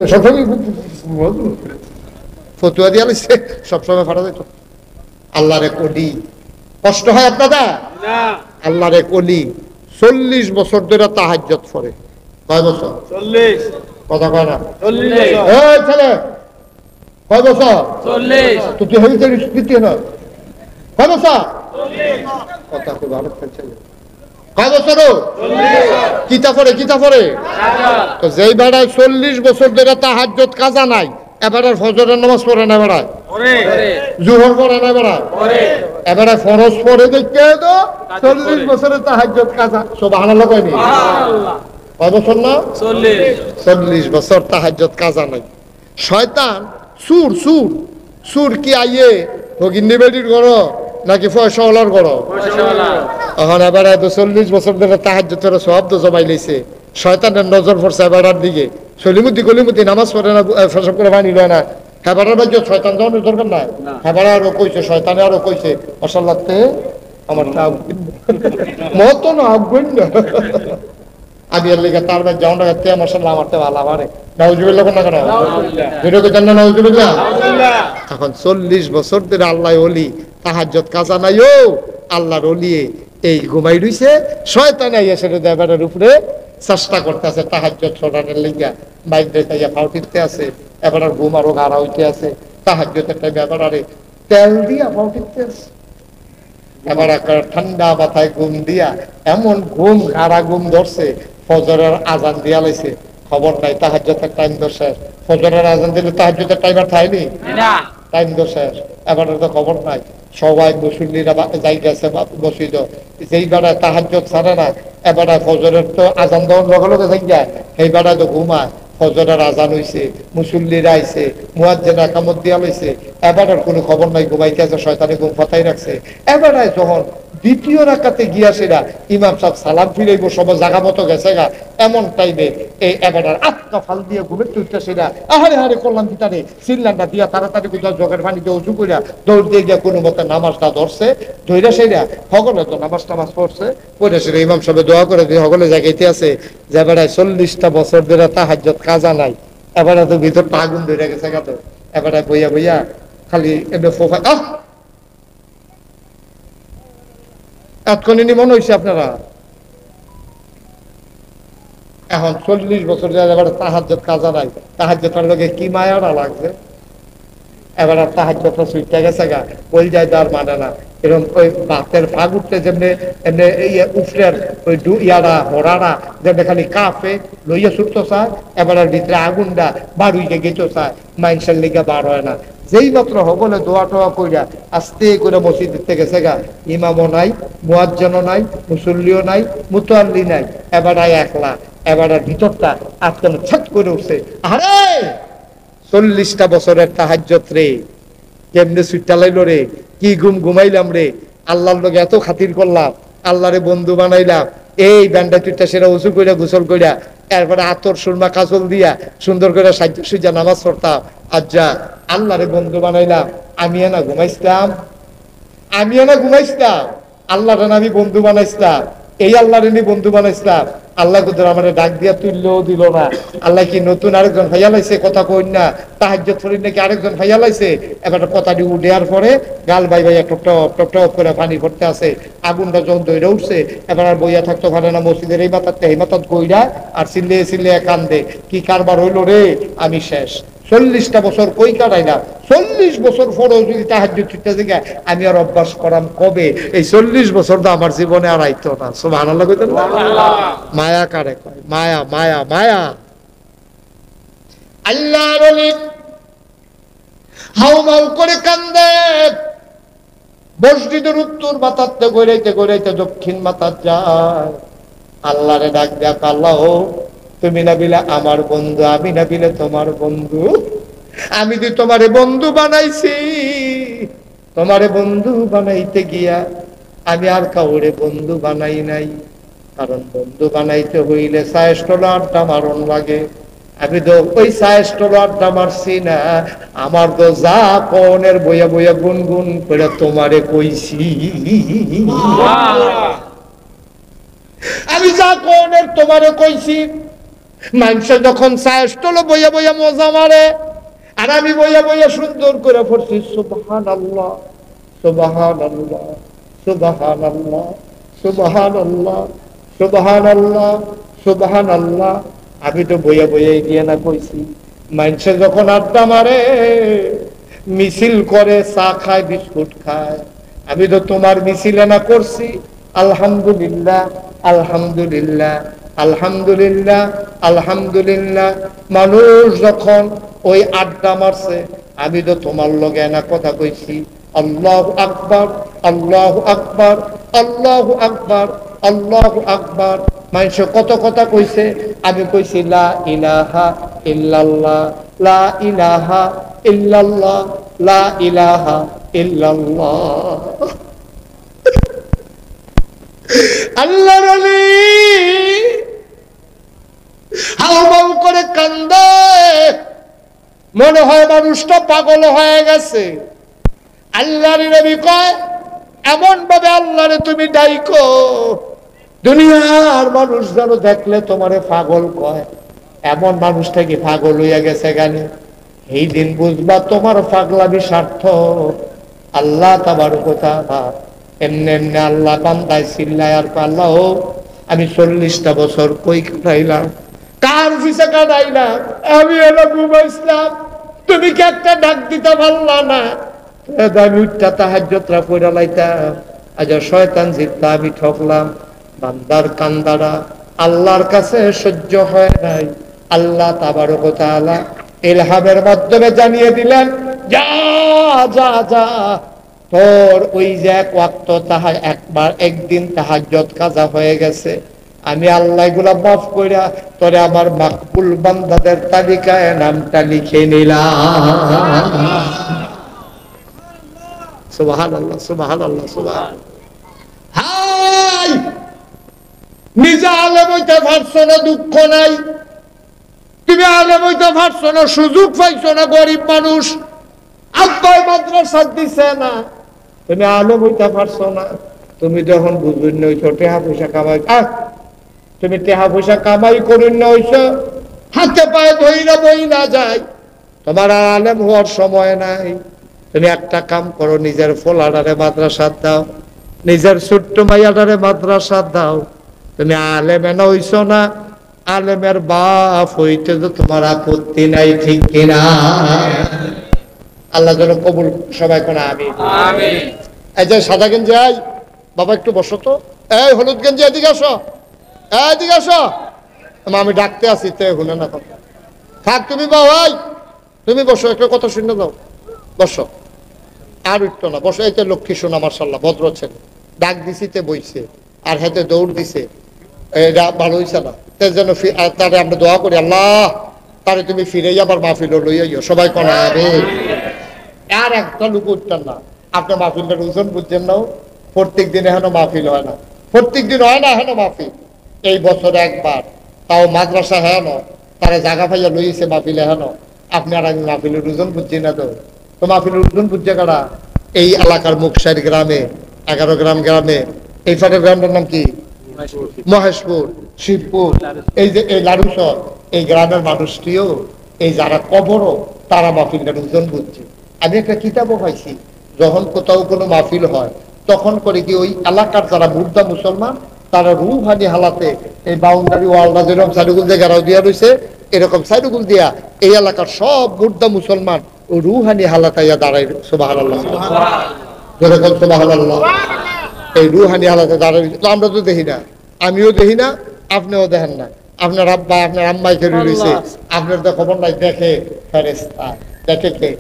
সবসময় ফতুয়া দিয়া লইছে, সবসময় ফাটা যেত। আল্লাহরে কলি কষ্ট হয় আপনাদের? আল্লাহরে কলি 40 বছর ধরে তাহাজ্জুদ পড়ে। কয় বছর? 40। কথা কয় না? 40 বছর। এই ছেলে কয় বছর? 40। তো তুই হইতে স্মৃতি না কয় বছর? 40। কথা খুব ভালো খেলছে। কয় বছর? 40। কিতা পড়ে তো যেই বেড়ায় 40 বছর ধরে তাহাজ্জুদ কাজা নাই, এবারে ফজরের নামাজ পড়ে না, বেড়ায় জোহর পড়ে না, বেড়ায় এবারে ফরজ পড়ে দেখতে তো 40 বছরের তাহাজ্জুদ কাজা। সুবহানাল্লাহ কয়নি? কয় বছর না? 40 বছর তাহাজ্জুদ কাজা নাই। শয়তান সুর কি আইয়ে ভগিনী বেডির ঘর নাকি পয়সাওয়ালার ঘর? এখন এবারে 40 বছর ধরে তাহাজ্জুদের শব্দ জমাই লইছে। শয়তানের নজর পড়ছে এবারের দিকে। কলিমুতি নামাজ পড়ে না, ফসব করে পানি লয় না। হেবারের বাজ্য শয়তান যাওয়ানোর দরকার নাই। হেবারে আরো কইছে, শয়তানে আরো কইছে, অসাল্লাতে আমার মতো না আগুন না। আমি এর লেগে তার বাদ যাওয়ার তে মশাল্লাহ আমারতে ভালো আমারে নাউজুবিল্লাহ কোন না কেন ভিডিওকে জান্নাত নাউজুবিল্লাহ। এখন 40 বছর ধরে আল্লাহ ওলি তাহাজ্জুদ কাজা নাই। ও আল্লাহর ওলি এই ঘুমাই রইছে, শয়তান আইয়া সেটা দেবারের উপরে চেষ্টা করতেছে তাহাজ্জুদ ছড়ানোর লেগে। বাইক দেখাইয়া ফাউ টিপতে আছে, এবার ঘুম আরো গাড়া হইতে আছে। তাহাজ্জুদের টাইমে এবার তেল দিয়া ফাউ টিপতে আছে। এবার ঠান্ডা মাথায় ঘুম দিয়া এমন ঘুম গাড়া ঘুম ধরছে, ফজরের আজান দিয়া লাইছে। খবর নাই তাহাজ্জুদের টাইম তো শেষ। ফজরের আজান দিলে তাহাজ্জুদের টাইম আর থাইনি, টাইম তো শেষ। এবার তো খবর নাই। সবাই মুসল্লিরা যাই গেছে মসজিদ, যেই বেড়ায় তাহাজ্জুদ ছাড়ে না, এবার ফজরের তো আজান দেওয়ার লগে লগে যাই যায়, সেই বেড়ায় তো ঘুমায়। ফজরের আজান হইছে, মুসল্লিরা আইছে, মুয়াজ্জিন একামত দিয়া লইছে, এবার আর কোনো খবর নাই, ঘুমাইতে আছে, শয়তানে ঘুম ফাতাই রাখছে। এবারে যখন দ্বিতীয় রাকাতে গিয়া সেরা ইমাম সাহেব সালাম ফিরাইব, সবাই জাগা মতো গেছে গা, এমন টাইমে এই এবার আটকা ফাল দিয়ে ঘুমের তুইটা সেরা আহারে করলাম ভিতরে সিল্লান্ডা দিয়া তাড়াতাড়ি কোথাও জগের পানিতে উঁচু করিয়া দৌড় দিয়ে গিয়া কোনো মতে নামাজটা ধরছে। ধৈরা সেরা সকলে তো নামাজ টামাজ পড়ছে, পড়ে সেরা ইমাম সাহেব দোয়া করে দিয়ে সকলে জায়গাইতে আছে যে বেড়ায় 40টা বছর ধরে তাহাজ্জুদ কাজা নাই। এবারে তো ভিতরটা আগুন ধরে গেছে গা। তো এবারে বইয়া খালি এমনি ফোফা এতক্ষণ মনে হয়েছে আপনারা। এখন 40 বছর এবার তাহাজ্জুদ কাজা নাই, তাহাজ্জুদের লোকে কি মায়াটা লাগছে। এবার আর তাহাজ্জুদটা সুইটা গেছে গা, ওই যায় তার মানে না। এরকম ওই বাতের ফাগ উঠতে যেমনি এমনি উফরের ওই ইয়ারা হরারা যেমনি খালি কাফে লইয়া ছুটতো চায়, এবার আর ভিতরে আগুনটা বাড়ুইকে গেতো চায়, মাইনসের লিগা বার হয় না। যেই মাত্র হবলে দোয়া টোয়া কইরা আস্তে করে মসজিদ দিতে গেছে গা, ইমামও নাই, মুয়াজ্জিনও নাই, মুসল্লিও নাই, মুতাল্লি নাই, এবার একলা। এবার আর ভিতরটা আজকাল ছাট করে উঠছে। আরে 40টা বছরের তাহাজ্জুদ রে, কেমনে সুইটা লাইলো রে, কি ঘুমাইলাম রে, আল্লাহর লোক এত খাতির করলাম, আল্লাহরে বন্ধু বানাইলাম। এই ব্যান্ডা টুইটা সেরা উঁচু কইরা গোসল কইরা এরপরে আতর সুরমা কাজল দিয়া সুন্দর করে সাজ্জা সুজা নামাজ পড়তাম। আজ্জা আল্লাহরে বন্ধু বানাইলাম, আমি না ঘুমাইছিলাম, আল্লাহরে আমি বন্ধু বানাইছিলাম। এই আল্লাহরে নি বন্ধু বানাইছিলাম। আল্লাহ কুদর আমার ডাক দিয়া তুললেও দিল না। আল্লাহ কি নতুন আরেকজন ভাইয়া লাইছে, কথা কই না তাহাজ্জুদ পড়ি নাকি আরেকজন ভাইয়া লাইছে। এবার কথাটি উঠেয়ার পরে গাল ভাই টপ টপ করে পানি পড়তে আছে। আগুনটা যখন দইরা উঠছে, এবার আর বইয়া থাকতে পারে না, মসজিদের এই মাথাতে এই মাথাত কইরা আর চিল্লে কান্দে, কি কারবার হইলো রে, আমি শেষ। 40টা বছর কই কাটাইলাম, 40 বছর পরেও যদি তাহাজ্জুদ ছুটতে দিকে আমি আর অভ্যাস করাম কবে? এই 40 বছর তো আমার জীবনে আর আইতো না। সুবহানাল্লাহ কইতেন। মায়া কারে কয়? মায়া মায়া মায়া। আল্লাহর ওলি হাউমাউ করে কান্দে, মসজিদের উত্তর মাথাতে গড়াইতে দক্ষিণ মাথাত যায়। আল্লাহরে ডাক দেখ, আল্লাহ তুমি না বিলে আমার বন্ধু, আমি না বিলে তোমার বন্ধু। আমি যে তোমারে বন্ধু বানাইছি, তোমারে বন্ধু বানাইতে গিয়া আমি আর কাউরে বন্ধু বানাই নাই। কারণ বন্ধু বানাইতে হইলে সায়েস্টল আড্ডা মারণ লাগে। আমি তো ওই সায়েস্টল আড্ডা মারছি না, আমার তো যা কনের বইয়া বইয়া গুনগুন করে তোমারে কইছি। আমি যা কনের তোমারে কইছি, মানুষ যখন চায়স্টল বইয়া বইয়া মজা মারে, আর আমি বইয়া বইয়া সুন্দর করে পড়ছি সুবহানাল্লাহ সুবহানাল্লাহ সুবহানাল্লাহ সুবহানাল্লাহ সুবহানাল্লাহ সুবহানাল্লাহ। আমি তো বইয়া বইয়া গিয়ে না কইছি। মানুষে যখন আড্ডা মারে, মিছিল করে, চা খায়, বিস্কুট খায়, আমি তো তোমার মিছিলে না করছি আলহামদুলিল্লাহ আলহামদুলিল্লাহ আলহামদুলিল্লাহ আলহামদুলিল্লাহ। মানুষ যখন ওই আড্ডা মারছে, আমি তো তোমার লগে না কথা কইছি আল্লাহু আকবার আল্লাহু আকবার আল্লাহু আকবার আল্লাহু আকবার। মানুষ কত কথা কইছে, আমি কইছি লা ইলাহা ইল্লাল্লাহ লা ইলাহা ইল্লাল্লাহ লা ইলাহা ইল্লাল্লাহ। আল্লাহর ওলি হাউমাউ করে কান্দে, মনে হয় মানুষটা পাগল হয়ে গেছে। আল্লাহর নবী কয়, এমন ভাবে আল্লাহরে তুমি ডাইকো, দুনিয়ার মানুষ যেন দেখলে তোমারে পাগল কয়। এমন মানুষটা কি পাগল হইয়া গেছে গানে, এই দিন বুঝবা তোমার পাগলামি সার্থক। আল্লাহ তাবারক ওয়া তাআলা এমনি এমনি আল্লাহ বান্দায় চিল্লায় আর আল্লাহ আমি 40টা বছর কই কাটাইলাম, কার পিছে কাটাইলাম, আমি এলো ঘুমাইছিলাম, তুমি কি একটা ডাক দিতে পারলা না? আমি উঠটা তাহাজ্জুদরা পড়া লাইতাম, আজ শয়তান জিতটা আমি ঠকলাম। বান্দার কান্দারা আল্লাহর কাছে সহ্য হয় নাই। আল্লাহ তাবারক ওয়া তাআলা ইলহামের মাধ্যমে জানিয়ে দিলেন, যা যা যা, তোর ওই যে এক ওয়াক্ত একবার একদিন তাহাজ্জুদ কাজা হয়ে গেছে, আমি আল্লাহ এগুলা মাফ কইরা তোরে আমার মাকবুল বান্দাদের তালিকায় নামটা লিখে নিলাম। সুবহানাল্লাহ সুবহানাল্লাহ সুবহানাল্লাহ। হাই, নিজে আলেম হইতে পারছো না, দুঃখ নাই। তুমি আলেম হইতে পারছো না, সুযোগ পাইছো না, গরিব মানুষ, আব্বাই মাদ্রাসা দিছে না, তুমি আলেম হইতে পারছো না। তুমি যখন বুঝুন হইছো টেহা পয়সা কামাই, তুমি টেহা পয়সা কামাই করেন না হইছো, হাতে পায়ে ধইরা বই না যায়, তোমার আর আলেম হওয়ার সময় নাই। তুমি একটা কাম করো, নিজের ফোলাডারে মাদ্রাসা দাও, নিজের ছোট্ট মাইয়াডারে মাদ্রাসা দাও। তুমি আলেমে না হইছো না, আলেমের বাপ হইতে তো তোমার আপত্তি নাই, ঠিক কিনা? আল্লাহ যেন কবুল সবাই কোন আমিন। এই যে সাদা গেঞ্জি, আই বাবা একটু বসো তো, এই হলুদ গেঞ্জি এদিকে আসো, এদিকে আসো, আমি ডাকতে আসি, তে শুনে না কথা থাক। তুমি ভাই তুমি বসো, একটা কথা শুনে দাও, বসো, আর উঠতো না, বসো। এই তো লক্ষ্মী শোনা মার্শাল্লাহ, ভদ্র ছেলে, ডাক দিছি তে বইছে, আর হাতে দৌড় দিছে, এটা ভালো হইছে না, যেন তারে আমরা দোয়া করি, আল্লাহ তারে তুমি ফিরে আবার মাহফিল লইয়া সবাই কোন আরে। আর একটা লোক উঠতেন না, আপনার মাহফিলটার ওজন বুঝছেন না, প্রত্যেক দিন এখনো মাহফিল হয় না, প্রত্যেক দিন হয় না এখনো মাহফিল, এই বছরে একবার, তাও মাদ্রাসা হেন তারা জায়গা পাইয়া লইছে মাহফিল হেন। আপনি আর আমি মাহফিলের ওজন বুঝছি না, তো মাহফিলের ওজন বুঝছে কারা? এই এলাকার মুকসাইর গ্রামে, 11 গ্রাম গ্রামে, এই ফাটের গ্রামটার নাম কি? মহেশপুর, শিবপুর, এই যে এই লাড়ুসর, এই গ্রামের মানুষটিও এই যারা কবরও তারা মাহফিলটার ওজন বুঝছে। আমি একটা কিতাবও পাইছি, যখন কোথাও কোনো মাহফিল হয় তখন করে কি ওই এলাকার যারা মুর্দা মুসলমান তারা রুহানি হালাতে এই বাউন্ডারি ওয়ালটা যেরকম সাইডুগুল দিয়ে ঘেরাও দিয়া রয়েছে, এরকম সাইডুগুল দিয়া এই এলাকার সব মুর্দা মুসলমান ও রুহানি হালাতাইয়া দাঁড়ায়। সুবহানাল্লাহ, যেরকম সুবহানাল্লাহ, এই রুহানি হালাতে দাঁড়ায়। তো আমরা তো দেখি না, আমিও দেখি না, আপনিও দেখেন না, আপনার আব্বা আপনার আম্মাই খেলে রয়েছে, আপনার তো খবর নাই, দেখে ফেরেশতা, দেখে কে?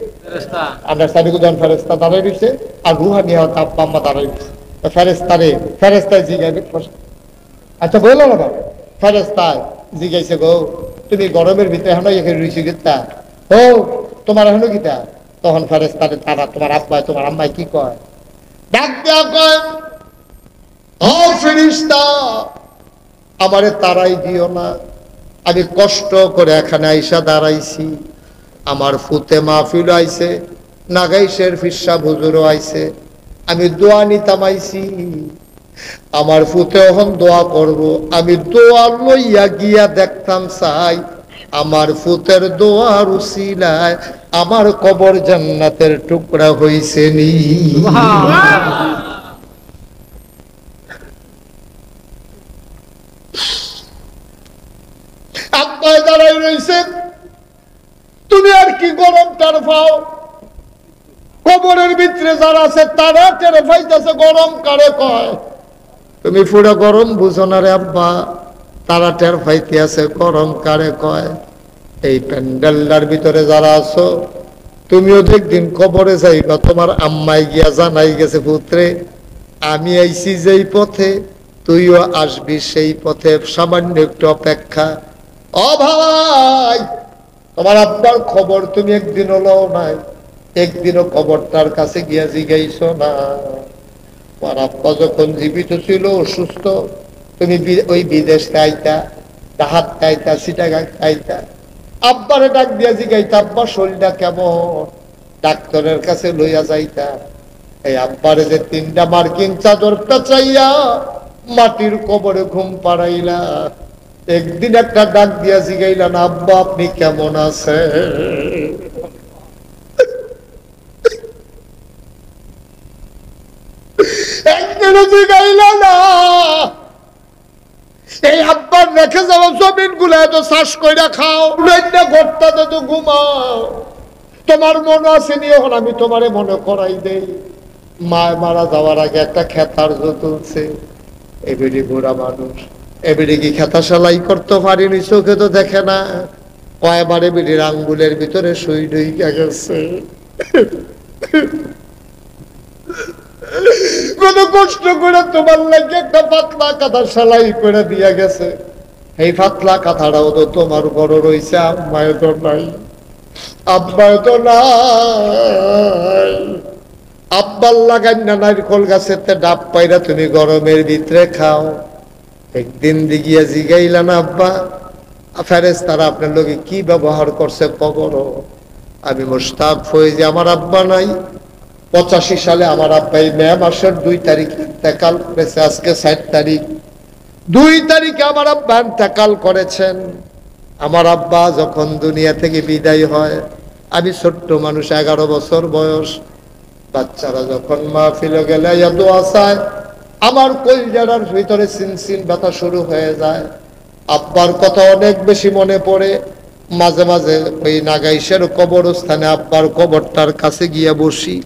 আপনার সাইডুগুল যখন ফেরেশতা দাঁড়ায় রয়েছে, আর রুহানি হালাতে আব্বা আম্মা দাঁড়ায় রয়েছে, ফেরেশতায় জিজ্ঞাসা, আচ্ছা বললো না বাবা, ফেরেশতায় জিজ্ঞাসা গো তুমি গরমের ভিতরে এখনো এখানে রয়েছি গীতা, ও তোমার এখনো গীতা? তখন ফেরেশতারে তারা তোমার আব্বা তোমার আম্মাই কি কয়? ডাক দেয়া কয়, ও ফেরেশতা আমারে তারাই দিও না, আমি কষ্ট করে এখানে আইসা দাঁড়াইছি, আমার ফুতে মাহফিল আইছে, নাগাইশের ফিরসা হুজুরও আইছে, আমি দোয়া নিতাম আইছি, আমার ফুতে এখন দোয়া করব, আমি দোয়া লইয়া গিয়া দেখতাম চাই আমার ফুতের দোয়ার উসিলায় আমার কবর জান্নাতের টুকরা হইছে নি। আব্বাই দাঁড়াই রইছে, তুমি আর কি গরম টার পাও? কবরের ভিতরে যারা আছে তারা টের পাইতেছে গরম কারে কয়। তুমি পুরো গরম বুঝো না রে আব্বা, তারা টের পাইতে আছে গরম কারে কয়। এই প্যান্ডেলটার ভিতরে যারা আছো তুমিও একদিন কবরে যাইবা, তোমার আম্মাই গিয়া জানাই গেছে পুত্রে আমি আইছি যেই পথে তুইও আসবি সেই পথে, সামান্য একটু অপেক্ষা। ও ভাই, তোমার আব্বার খবর তুমি একদিনও লও নাই, একদিনও কবরটার কাছে গিয়া জিগাইছো না। তোমার আব্বা যখন জীবিত ছিল অসুস্থ, তুমি ওই বিদেশ খাইতা, ডাহাত খাইতা, সিটাগা খাইতা, আব্বারে ডাক দিয়া জিগাইতা আব্বা শরীরটা কেমন, ডাক্তারের কাছে লইয়া যাইতা। এই আব্বারে যে 3টা মার্কিন চাদর পেঁচাইয়া মাটির কবরে ঘুম পাড়াইলা, একদিন একটা ডাক দিয়া জিগাইলা না আব্বা আপনি কেমন আছেন? একদিনও জিগাইলা না। এই আব্বার রেখে যাওয়া জমিন গুলা এত চাষ কইরা খাও, ঘরটাতে তো ঘুমাও। তোমার মনে আছে নি? এখন আমি তোমারে মনে করাই দেই, মা মারা যাওয়ার আগে একটা খেতার তুলছে। এবারে বুড়া মানুষ, এবারে কি খেতা সেলাই করতে পারিনি, চোখে তো দেখে না। কয়বারে বিড়ির আঙ্গুলের ভিতরে সুই ঢুইকা গেছে। কত কষ্ট করে তোমার লাগে একটা পাতলা কাঁথা সেলাই করে দিয়া গেছে, এই পাতলা কাঁথাটাও তো তোমার বড় রয়েছে, আম্মায় তো নাই, আব্বায় তো নাই। আব্বার লাগাই না নারকল গাছের ডাব পাইরা তুমি গরমের ভিতরে খাও, একদিন দিগিয়া জিগাইলা না আব্বা ফেরেশতারা আপনার লোকে কি ব্যবহার করছে কবর? আমি মুশতাক ফয়েজি, আমার আব্বা নাই। 85 সালে আমার আব্বাই মে মাসের 2 তারিখ ইন্তেকাল করেছে। আজকে 7 তারিখ, 2 তারিখে আমার আব্বা ইন্তেকাল করেছেন। আমার আব্বা যখন দুনিয়া থেকে বিদায় হয়, আমি ছোট্ট মানুষ, 11 বছর বয়স। বাচ্চারা যখন মাহফিলে গেলে দোয়া চায়, আমার কলজার ভিতরে সিনসিন ব্যথা শুরু হয়ে যায়। আব্বার কথা অনেক বেশি মনে পড়ে। মাঝে মাঝে ওই নাগাইশের কবরস্থানে আব্বার কবরটার কাছে গিয়ে বসি,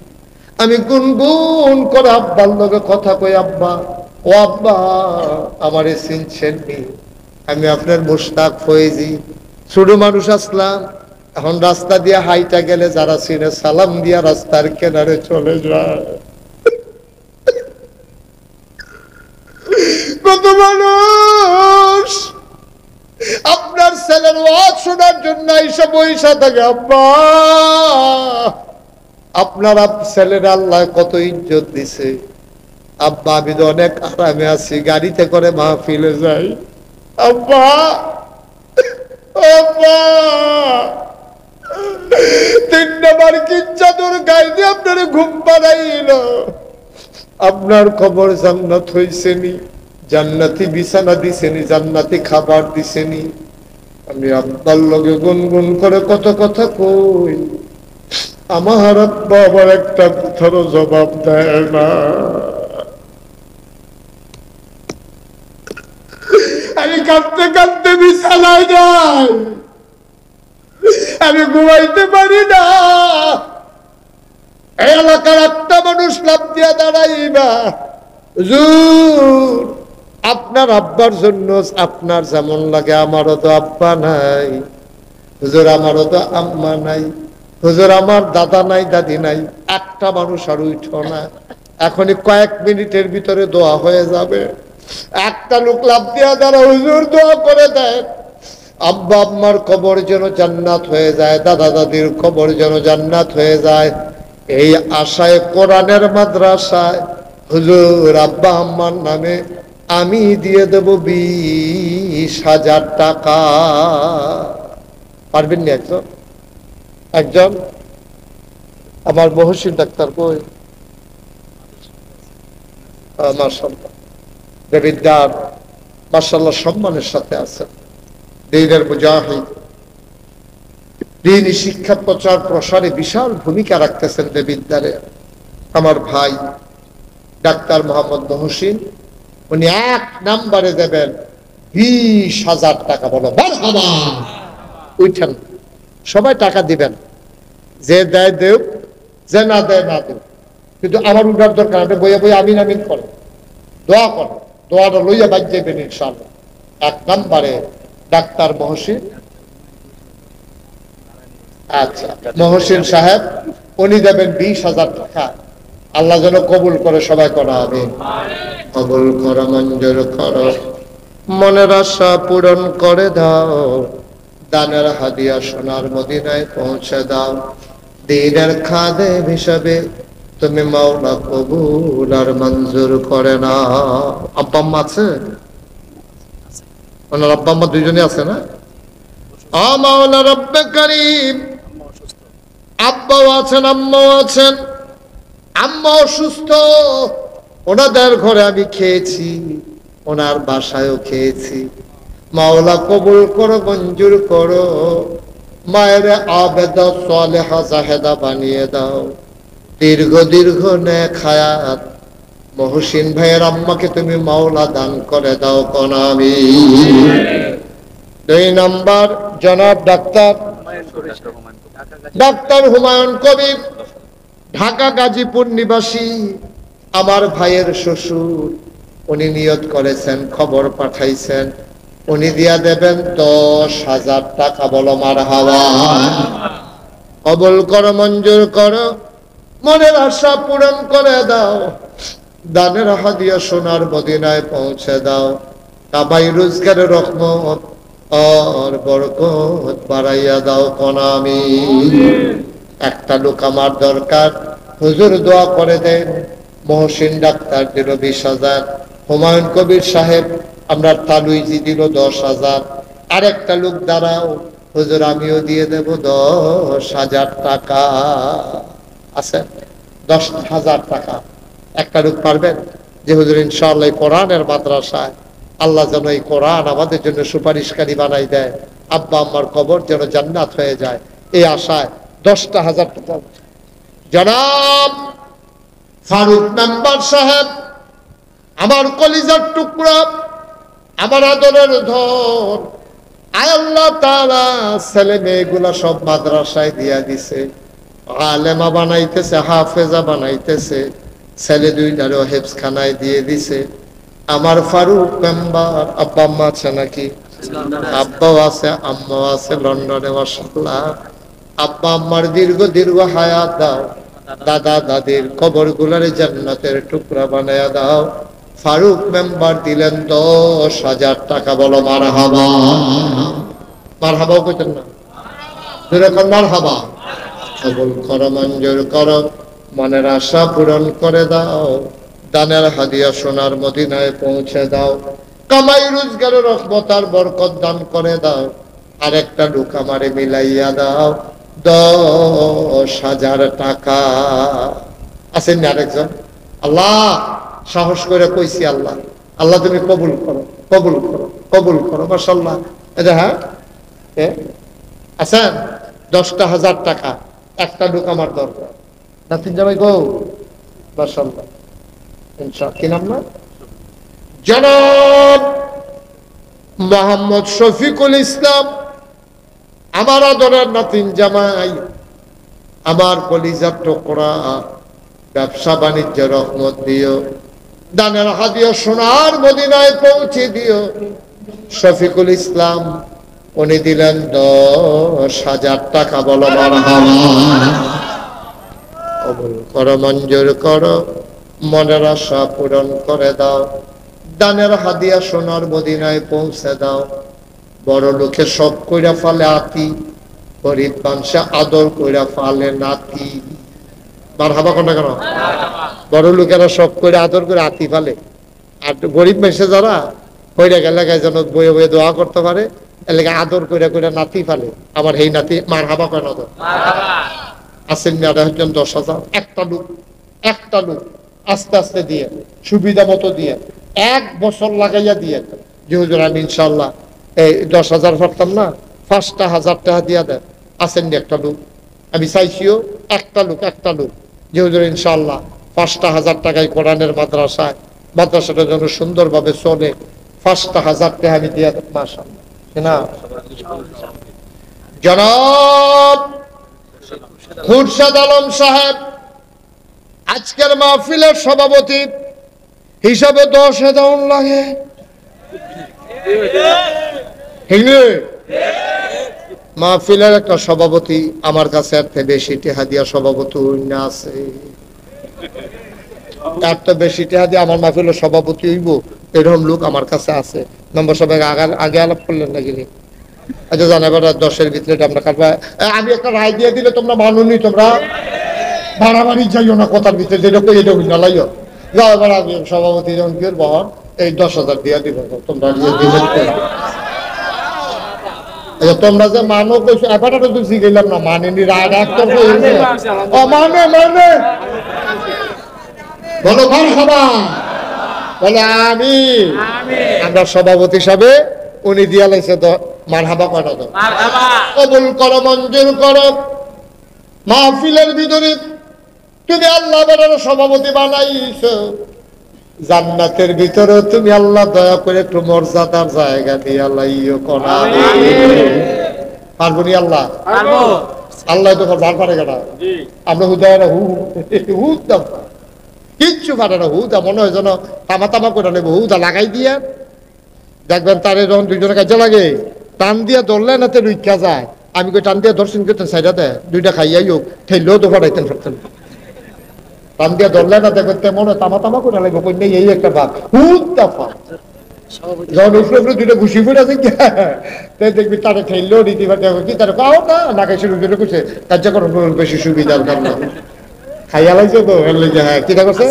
আমি গুনগুন করে আব্বার লগে কথা কই, আব্বা ও আব্বা আমারে চিনছেন নি? আমি আপনার মুশতাক ফয়েজি, ছোট মানুষ আসলাম। এখন রাস্তা দিয়ে হাইটা গেলে যারা চিনে সালাম দিয়া রাস্তার কিনারে চলে যায়। কত মানুষ আপনার ছেলের ওয়াজ শোনার জন্য এসে বইসা থাকে। আব্বা আপনার ছেলের আল্লাহ কত ইজ্জত দিছে। আব্বা আমি তো অনেক আরামে আছি, গাড়িতে করে মাহফিলে যাই। আব্বা আব্বা 3 নাম্বার কি চাদর গায়ে দিয়ে আপনার ঘুম পাড়াইল। আপনার খবর জান্নাত হইছেনি, জান্নাতি বিছানা দিছেনি, জান্নাতি খাবার দিছেনি। আমি আব্বার লগে গুনগুন করে কত কথা কই, আমার আব্বা আবার একটা কথারও জবাব দেয় না। আমি কাঁদতে কাঁদতে বিছানায় যাই, আমি ঘুমাইতে পারি না। এই এলাকার একটা মানুষ লাভ দিয়া দাঁড়াইবা, হুজুর আপনার আব্বার জন্য আপনার যেমন লাগে আমারও তো আব্বা নাই, হুজুর আমারও তো আম্মা নাই, হুজুর আমার দাদা নাই দাদি নাই। একটা মানুষ আর উঠো না, এখনই কয়েক মিনিটের ভিতরে দোয়া হয়ে যাবে। একটা লোক লাভ দিয়া দাঁড়া, হুজুর দোয়া করে দেয় আব্বা আম্মার কবর যেন জান্নাত হয়ে যায়, দাদা দাদির কবর যেন জান্নাত হয়ে যায়। এই আশায় কোরআনের মাদ্রাসায় হুজুর আব্বা আম্মার নামে আমি দিয়ে দেব 20,000 টাকা। পারবেন না একজন? একজন আমার মহসিন ডাক্তার কই? মাশাআল্লাহ, দেবিদ্দার মাশাআল্লাহ সম্মানের সাথে আছেন, দ্বীনের মুজাহিদ, দ্বীনি শিক্ষা প্রচার প্রসারে বিশাল ভূমিকা রাখতেছেন দেবিদ্দারে। আমার ভাই ডাক্তার মোহাম্মদ মহসিন, উনি 1 নম্বরে দেবেন 20,000 টাকা। বলো মারহাবা। উঠেন, সবাই টাকা দিবেন, যে দেয় দেও, যে না দেয় না দেও, কিন্তু আমার উঠার দরকার। আপনি বইয়ে বইয়ে আমিন আমিন করেন, দোয়া করেন, দোয়াটা লইয়া বাদ যাবেন ইনশাআল্লাহ। 1 নম্বরে ডাক্তার মহসিন। আচ্ছা, মহসিন সাহেব উনি দেবেন 20,000 টাকা। আল্লাহ যেন কবুল করে, সবাই করা হবে। কবুল করো, মঞ্জুর করো, মনের আশা পূরণ করে দাও, দানের হাদিয়া সোনার মদিনায় পৌঁছে দাও। দ্বীনের খাদেম হিসাবে তুমি মাওলা কবুল আর মঞ্জুর করে না। আব্বা আম্মা আছে? ওনার আব্বা আম্মা দুইজনই আছে না? মাওলা রব্বে কারীম, আব্বাও আছেন, আম্মাও আছেন। আম্মা অসুস্থ, ওনাদের ঘরে আমি খেয়েছি, ওনার বাসায়ও খেয়েছি। মাওলা কবুল করো, মঞ্জুর করো, মায়ের আবেদা সালেহা জাহেদা বানিয়ে দাও। দীর্ঘ দীর্ঘ নেক হায়াত মহসিন ভাইয়ের আম্মাকে তুমি মাওলা দান করে দাও কোন আমিন। 2 নম্বর জনাব ডাক্তার হুমায়ুন কবির, ঢাকা গাজীপুর নিবাসী, আমার ভাইয়ের শ্বশুর। উনি নিয়ত করেছেন, খবর পাঠাইছেন, উনি দিয়া দেবেন 10,000 টাকা। বলো মারহাবা। কবুল করো, মঞ্জুর করো, মনের আশা পূরণ করে দাও, দানের হাদিয়া সোনার মদিনায় পৌঁছে দাও। কামাই রোজগারের রহমত আর বরকত বাড়াইয়া দাও কোন আমিন। একটা লোক আমার দরকার, হুজুর দোয়া করে দেন। মহসিন ডাক্তার দিল 20,000, হুমায়ুন কবির সাহেব আমরা তালুইজি দিল 10,000। আরেকটা লোক দাঁড়াও, হুজুর আমিও দিয়ে দেব 10,000 টাকা। আছে 10,000 টাকা। একটা লোক পারবেন যে হুজুর ইনশাআল্লাহ কোরআনের মাদ্রাসায় আল্লাহ যেন এই কোরআন আমাদের জন্য সুপারিশকারী বানাই দেয়, আব্বা আম্মার কবর যেন জান্নাত হয়ে যায়, এই আশায় 10,000 টাকা। জনাব ফারুক মেম্বার সাহেব, আমার কলিজার টুকরা, আমার আদরের ধন, আয় আল্লাহ তাআলা ছেলে মেয়েগুলা সব মাদ্রাসায় দিয়া দিছে, আলেমা বানাইতেছে, হাফেজা বানাইতেছে, ছেলে 2টারও হেফজখানায় দিয়ে দিছে। আমার ফারুক মেম্বার আব্বা আম্মা আছে নাকি? আব্বাও আছে, আম্মাও আছে লন্ডনে মাশাআল্লাহ। আব্বা আম্মার দীর্ঘ দীর্ঘ হায়াত দাও, দাদা দাদির কবর গুলারে জান্নাতের টুকরা বানায়া দাও। ফারুক মেম্বার দিলেন 10,000 টাকা। বলো মারহাবা। মারহাবাও কইতেন না? যেরকম মারহাবা। কবুল করো, মঞ্জুর করো, মনের আশা পূরণ করে দাও, দানের হাদিয়া সোনার মদিনায় পৌঁছে দাও। কামাই রোজগারের রহমত আর বরকত দান করে দাও। আরেকটা লোক আমারে মিলাইয়া দাও 10,000 টাকা। আছেন না আরেকজন? আল্লাহ সাহস করে কইছি, আল্লাহ আল্লাহ তুমি কবুল করো, কবুল করো, কবুল করো। মাশাআল্লাহ। এটা হ্যাঁ আছেন 10,000 টাকা। একটা লোক আমার দরকার। নাতিন জামাই গো, মাশাআল্লাহ। ইনশাআল্লাহ। কি নাম না? জনাব মোহাম্মদ শফিকুল ইসলাম, আমার আদরের নাতিন জামাই, আমার কলিজার টুকরা, ব্যবসা বাণিজ্যে রহমত দিও, দানের হাদিয়া সোনার মদিনায় পৌঁছে দিও। শফিকুল ইসলাম উনি দিলেন 10,000 টাকা। বলো মারহাবা। কবুল করো, মঞ্জুর করো, মনের আশা পূরণ করে দাও, দানের হাদিয়া সোনার মদিনায় পৌঁছে দাও। বড় লোকে সব কইরা ফালে আতি, গরিব মানুষে আদর কইরা ফালে নাতি। মারহাবা কোনটা কেন? বড় লোকেরা সব করে আদর করে আতি ফালে, আর গরিব মানুষে যারা কইরা গেলে যেন বয়ে বয়ে দোয়া করতে পারে, এলাকা আদর কইরা কইরা নাতি ফালে। আমার এই নাতি মারহাবা কেন? আসেন না? 10,000। একটা লোক আস্তে আস্তে দিয়ে, সুবিধা মতো দিয়ে 1 বছর লাগাইয়া দিয়ে দেন যে হুজুর আমি ইনশাল্লাহ এই 10,000 পারতাম না, 5টা 1000 টাকা দিয়া দেন। আসেননি একটা লোক, আমি চাইছিও একটা লোক যে হুজুর ইনশাল্লাহ 5টা 1000 টাকায় কোরআনের মাদ্রাসাটা যেন সুন্দরভাবে চলে, 5টা 1000 টাকা আমি দিয়া দেন। মাশাআল্লাহ না জনাব খুরশেদ আলম সাহেব আজকের মাহফিলের সভাপতি হিসাবে 10,000 লাগে। মাহফিলের একটা সভাপতি আমার কাছে এর থেকে বেশি টাকা দিয়া সভাপতি অন্য আছে, তার তো বেশি টাকা দিয়ে আমার মাহফিলের সভাপতি হইব এরকম লোক আমার কাছে আছে। নম্বর সবাই আগে আলাপ করলেন না কিনি? আচ্ছা জানাবার 10-এর ভিতরে আমরা কাটবা। আমি একটা রায় দিয়ে দিলে তোমরা মানুনি, তোমরা বাড়াবাড়ি যাইও না কথার ভিতরে, যেটা কই এটা হইনা লাইও যাও। এবার আমি সভাপতি যখন কি বহন এই 10,000 দিয়া দিব তোমরা তোমরা যে মানো কইছো এবার তো শিখাইলাম না মানেনি রায় ডাক্তার মানে বলো মারহাবা, বলে আমি আমরা সভাপতি হিসাবে উনি দিয়া লাইছে মারহাবা কয়টা দাও, কবুল করো মঞ্জুর করো। মাহফিলের ভিতরে তুমি আল্লাহ বানার সভাপতি বানাইছো, জান্নাতের ভিতরে তুমি আল্লাহ দয়া করে একটু মর্যাদার জায়গা দিয়া লাইও কোনা পারবনি আল্লাহ আল্লাহ তো বার পারে কেনা আমরা হুদায় হুদাম কিচ্ছু পারে না, হুদা মনে হয় যেন তামা করে নেবো, হুদা লাগাই দিয়া দেখবেন তারে যখন দুইজনে কাজে লাগে টান দিয়া ধরলে না তো রুইকা যায়। আমি কই টান দিয়া ধরছেন করতেন সাইডা দেয় দুইটা খাইয়াই হোক ঠেললেও তো ফাটাইতেন ফেরতেন, টান দিয়া ধরলে না দেখবেন তেমন তামা করে লাগবে কই নেই এই একটা ভাগ হুদা ফা যখন উপরে উপরে দুইটা ঘুষি ফুটে আছে দেখবি তারা ঠেললেও রীতিবার দেখো কি তারা পাও না খাইছে রুজুরে করছে কার্যকরণ বেশি সুবিধার কারণ খাইয়া লাগছে তো হ্যাঁ কিটা করছে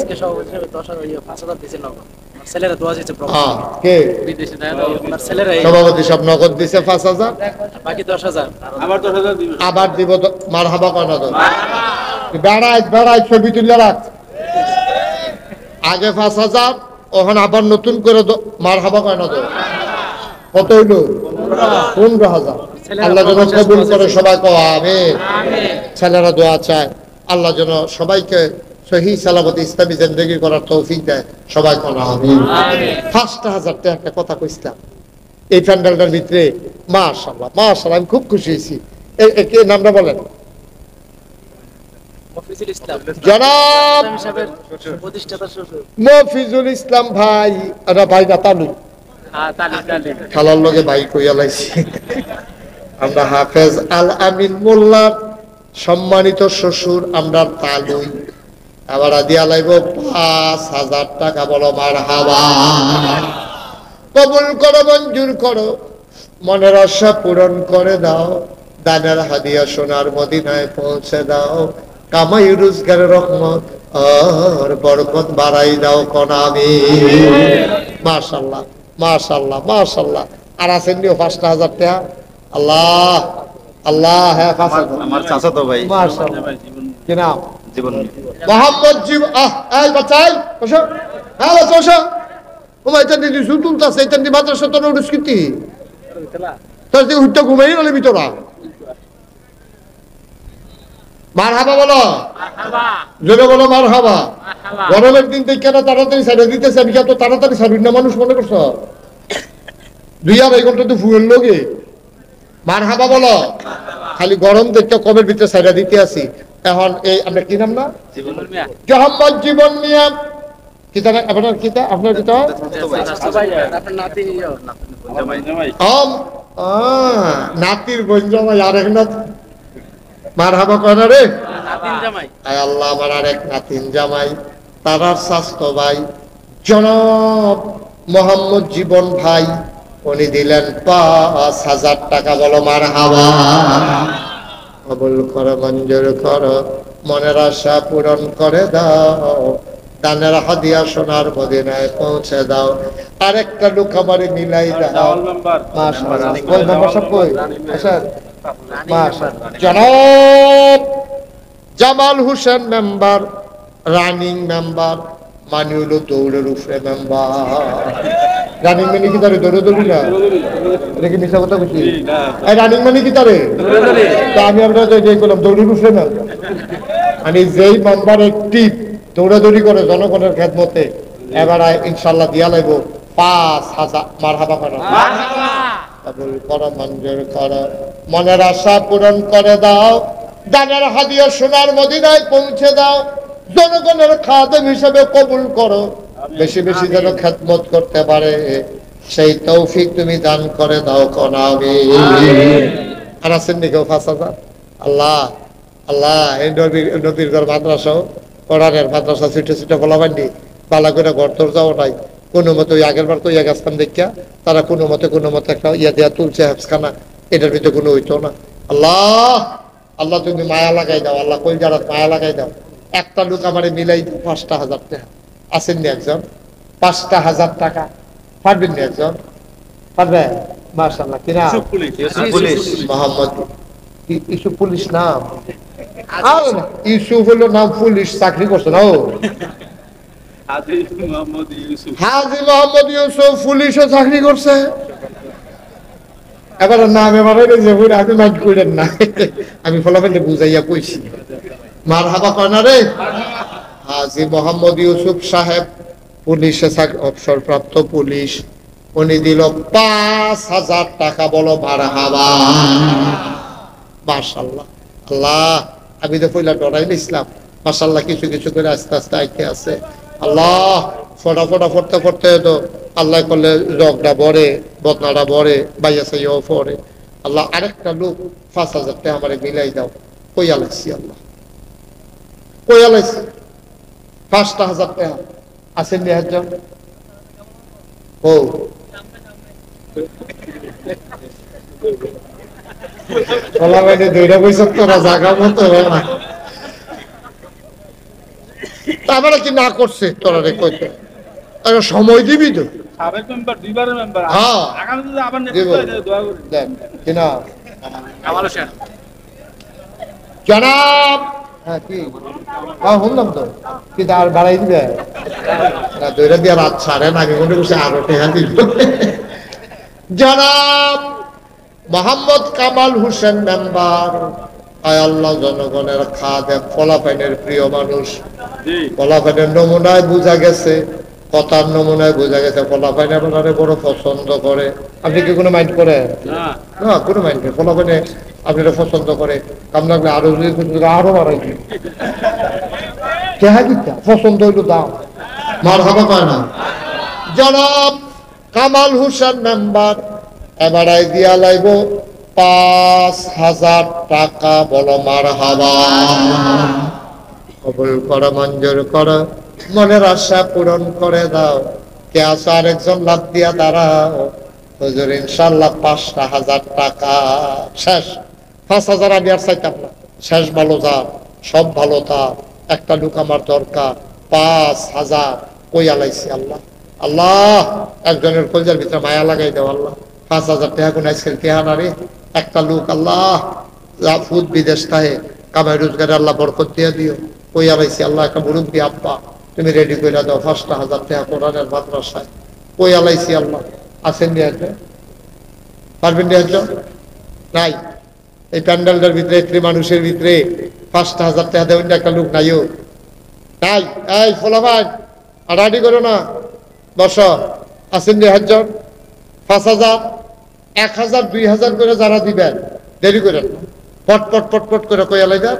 সভাপতি সব নগদ দিছে 5,000 বাকি 10,000 আবার দিব মারহাবা কয়না দাও বেড়াই ছবি তুলে রাখ আগে 5,000 ওখান আবার নতুন করে মারহাবা কয়না দাও কত হইল 15,000 আল্লাহ যেন কবুল করে সবাই কও আমিন। ছেলেরা দোয়া চায় আল্লাহ যেন সবাইকে সহি সালামতে ইসলামী জিন্দেগি করার তৌফিক দেয়, সবাই কোনা আমিন। 5টা 1000 টাকা একটা কথা কইছিলাম এই প্যান্ডেলটার ভিতরে, মাশাআল্লাহ মাশাআল্লাহ আমি খুব খুশি হয়েছি। কে নামটা বলেন? জনাব মফিজুল ইসলাম ভাই, ভাই না তালু খালার লগে ভাই কইয়া লাইছি আমরা হাফেজ আল আমিন মোল্লার সম্মানিত শ্বশুর আমরা তালুই, আবার দিয়া লাইব 5,000 টাকা। বলো মারহাবা, কবুল করো মঞ্জুর করো, মনের আশা পূরণ করে দাও, দানের হাদিয়া সোনার মদিনায় পৌঁছে দাও, কামাই রোজগারের রহমত আর বরকত বাড়াই দাও কোন আমিন। মাশাআল্লাহ মাশাআল্লাহ মাশাআল্লাহ। আর আছেন নিও 5টা 1000 টাকা। আল্লাহ আল্লাহ হ্যাঁ আমার চাচা তো ভাই মাশাআল্লাহ কি নাম? জীবন মোহাম্মদ জীবন। এই বাচ্চাই বসো, হ্যাঁ বাচ্চা বসো। ওমা এটা দিদি সুতুল তাছে এটা দি মাদ্রাসা তো উড়স্কিতি তোর দি হুট্টা ঘুমাই গেল ভিতরা। মারহাবা বলো, জোরে বলো মারহাবা। গরমের দিন থেকে কেন তাড়াতাড়ি সাইডে দিতেছে, আমি তো তাড়াতাড়ি সারবি না মানুষ মনে করছো 2-2.5 ঘন্টা তো ফুয়ের লোকে। মারহাবা বলো, খালি গরম দেখতে কমের ভিতরে সাইডা দিতে আসি। এখন এই আমরা কি নাম না মোহাম্মদ জীবন মিয়া কিতা আপনার কিতা আপনার কিতা নাতির বোন জামাই আরেক নাতি। মারহাবা কয়না রে আল্লাহ, আমার আরেক নাতিন জামাই তারার স্বাস্থ্য ভাই জনাব মোহাম্মদ জীবন ভাই উনি দিলেন 5,000 টাকা। বলো মারহাবা, কবুল করো মঞ্জুর করো, মনের আশা পূরণ করে দাও, দানের হাদিয়া সোনার মদিনায় পৌঁছে দাও। আরেকটা লোক আমারে মিলাই দাও। জনাব Jamal Hossain member running member মানে হলো দৌড়ের উপরে মেম্বার। রানিং মানে কি তারে দৌড়ি না? এটা কি মিশা কথা বলছি? রানিং মানে কি তারে? তা আমি আমরা করলাম দৌড়ের উপরে না, মানে যেই মেম্বার একটিভ দৌড়াদৌড়ি করে জনগণের খেদমতে, এবার ইনশাল্লাহ দিয়া লাগবো 5,000। মারহাবা করো, মঞ্জুর করো, মনের আশা পূরণ করে দাও, দানের হাদিয়া সোনার মদিনায় পৌঁছে দাও, জনগণের খাদেম হিসেবে কবুল করো, বেশি বেশি যেন খেদমত করতে পারে সেই তৌফিক তুমি দান করে দাও কোনা আমিন। আর আছেন নি কেউ 5,000? আল্লাহ আল্লাহ, এই নবীর ঘর মাদ্রাসা, কোরআনের মাদ্রাসা ছুটে ছুটে বলা পাইনি, বালা করে ঘর তোর যাও নাই, কোনো মতে ওই আগের বার তো ইয়া গাছতাম দেখিয়া তারা কোনো মতে একটা ইয়া দেয়া তুলছে হাফখানা, এটার ভিতরে কোনো হইতো না। আল্লাহ আল্লাহ তুমি মায়া লাগাই দাও, আল্লাহ কই যারা মায়া লাগাই দাও। একটা লোক আমারে মিলাই 5,000 টাকা। আসেননি একজন? 5,000 টাকা পারবেন নি একজন? পারবে? মাশাআল্লাহ। কিনা মোহাম্মদ ইউসুফ পুলিশ নাম? ইউসুফ হলো নাম, পুলিশ চাকরি করছে না ও। হাজী মোহাম্মদ ইউসুফ পুলিশও চাকরি করছে। এবার নাম এবারে আমি মাইন্ড করেন না, আমি ফলাফলে বুঝাইয়া কইছি। মারহাবা কয়না রে। হাজী মোহাম্মদ ইউসুফ সাহেব পুলিশে অবসরপ্রাপ্ত পুলিশ, উনি দিল 5,000 টাকা। বলো মারহাবা। মাশাআল্লাহ। আল্লাহ আমি তো পয়লা ডরাই নিছিলাম, মাশাআল্লাহ কিছু কিছু করে আস্তে আস্তে আইতে আছে। আল্লাহ ফটা পড়তে তো আল্লাহ করলে রগটা বড়ে, বদনাটা বড়ে, বাইয়া সাইয়াও পড়ে। আল্লাহ আরেকটা লোক 5,000 টাকা আমারে মিলাই দাও। কইয়া লাগছি আল্লাহ, কইয়া লাগছি 5,000 টাকা। আসেন নি একজন? ও বলা বাইরে দুইটা পয়সা তোরা জায়গা মতো না, তারপরে কি না করছে তোরা রে কইতে সময় দিবি তো। জনাব শুনলাম তো কি আর বাড়াই দিবে না, দৈরা দিয়ে রাত ছাড়েন, আমি মনে করছি আরো টেহা দিল। জনাব মোহাম্মদ কামাল হোসেন মেম্বার, আয় আল্লাহ জনগণের খাদেম, ফলাফাইনের প্রিয় মানুষ। ফলাফাইনের নমুনায় বোঝা গেছে, কথার নমুনায় বোঝা গেছে ফলাফাইন আপনারে বড় পছন্দ করে। আপনি কি কোনো মাইন্ড করেন? না কোনো মাইন্ড করে। ফলাফাইনে আপনারা পছন্দ করে, কাম লাগলে আরো আরো বাড়াই কেহা দিতা পছন্দ হইল দাম। মারহাবা পায় না। জনাব কামাল হোসেন মেম্বার এবারে দিয়া লাইব 5,000 টাকা। বলো মারহাবা। কবুল করো, মঞ্জুর করো, মনের আশা পূরণ করে দাও। কে আছে আরেকজন লাভ দিয়া দাঁড়াও। হুজুর ইনশাল্লাহ 5,000 টাকা শেষ। 5,000 আমি আর চাইতাম না, শেষ ভালো যা, সব ভালো তা, একটা লোক আমার দরকার। 5,000 কই আলাইছি আল্লাহ। আল্লাহ একজনের কলজার ভিতরে মায়া লাগাই দাও আল্লাহ। 5,000 টাকা কোন আজকাল কেহা না রে। একটা লোক আল্লাহ ফুদ বিদেশ থাকে, কামাই রোজগারে আল্লাহ বরকত দিয়ে দিও। কই আলাইছি আল্লাহ, একটা মুরব্বী আব্বা তুমি রেডি করে দাও 5,000 টাকা কোরআনের মাদ্রাসায়। কই আলাইছি আল্লাহ। আসেন নি একজন? পারবেন নি একজন? নাই এই প্যান্ডেলটার ভিতরে, একটি মানুষের ভিতরে 5,000 টাকা দেবেন একটা লোক নাইও নাই। এই ফোলা ভাই আড়াআড়ি করো না, বস। আসেন নি একজন? 5,000, 1,000, 2,000 করে যারা দিবেন দেরি করেন, পট করে কই আলাইবেন।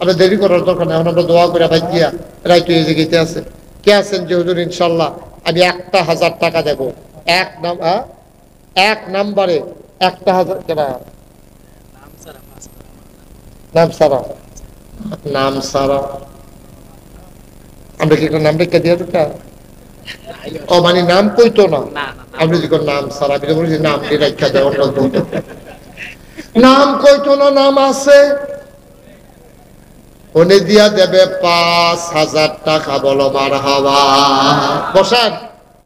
আমরা দেরি করার দরকার নেই, আমরা দোয়া করে ভাই গিয়া রাইতে এই জায়গাতে আছে। কে আছেন যে হুজুর ইনশাল্লাহ আমি 1,000 টাকা দেবো। এক নাম্বারে 1,000 কেনা নাম সারা আমরা কি নাম রেখে দিয়ে ও মানে নাম কইতো না, আপনি যদি নাম সারা আমি তো বলছি নাম রেখা দেয় অন্য নাম কইতো না, নাম আছে উনি দিয়া দেবে 5,000 টাকা। বলো মারহাবা। বসান।